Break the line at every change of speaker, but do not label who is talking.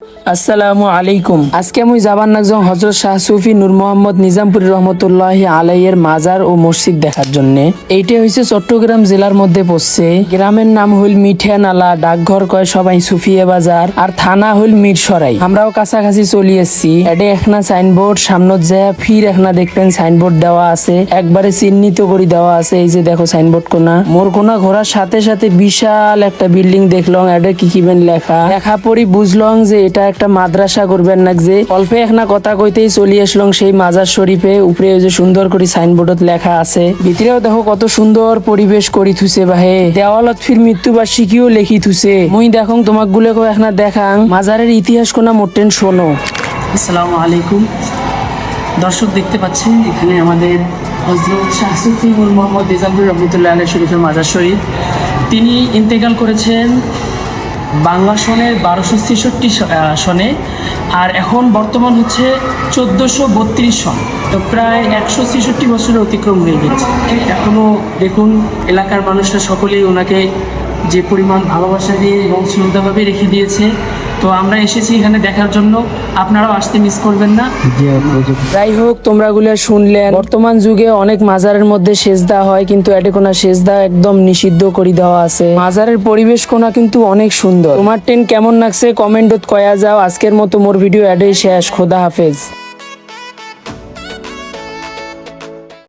আসসালামু আলাইকুম। আজকে আমি যাবার নাকজন হযরত শাহ সুফি নূর মোহাম্মদ নিজামপুরী রহমতুল্লাহি আলাইহির মাজার ও মসজিদ দেখার জন্য। এইটা হইছে চট্টগ্রাম জেলার মধ্যে পড়ছে। গ্রামের নাম হইল মিঠা নালা, ডাকঘর কয় সবাই সুফিয়া বাজার, আর থানা হইল মিরসরাই। আমরাও কাছাকাছি চলি এসছি। এটা এখনা সাইনবোর্ড সামনত যায় ফির এখনা দেখবেন সাইনবোর্ড দেওয়া আছে, একবারে চিহ্নিত করে দেওয়া আছে। এই যে দেখো সাইনবোর্ড কোনা মোর কোনা ঘোরার সাথে সাথে বিশাল একটা বিল্ডিং দেখলাম। এটা কি বেন লেখা পড়ি বুঝলাম যে এটা একটা মাদ্রাসা করবেন না। যে অল্প এখনা কথা কইতেই চলি আসলাম সেই মাজার শরীফে। উপরে যে সুন্দর করে সাইনবোর্ডত লেখা আছে। ভিতরেও দেখো কত সুন্দর পরিবেশ করি থুছে বাহে। দেওয়ালত ফির মৃত্যুবার্ষিকীও লেখি থুছে। মুই দেখো তোমাক গুলে এখনা দেখাং মাজারের ইতিহাস কোনা মোটেন শোনো। আসসালামু আলাইকুম দর্শক, দেখতে পাচ্ছেন এখানে আমাদের হযরত শাহ সুফি নূর মোহাম্মদ নিজামপুরী রহমতুল্লাহ আলাইহি শরীফের মাজার শরীফ। তিনি ইন্তেকাল করেছেন বাংলা সনের 1263 সনে, আর এখন বর্তমান হচ্ছে 1432 সন। তো প্রায় 166 বছরের অতিক্রম হয়ে গেছে। এখনও দেখুন এলাকার মানুষরা সকলেই ওনাকে যে পরিমাণ ভালোবাসা দিয়ে এবং শ্রদ্ধাভাবে রেখে দিয়েছে। তো আমরা এসেছি এখানে দেখার জন্য, আপনারাও আসতে মিস করবেন না। যাই হোক, তোমরা গুলো শুনলেন বর্তমান যুগে অনেক মাজারের মধ্যে সেজদা হয়, কিন্তু এটি কোনা সেজদা একদম নিষিদ্ধ করে দেওয়া আছে। মাজারের পরিবেশ কোনা কিন্তু অনেক সুন্দর। তোমার টেন কেমন লাগছে কমেন্টত কয়া যাও। আজকের মতো মোর ভিডিও এটাই শেষ। খোদা হাফেজ।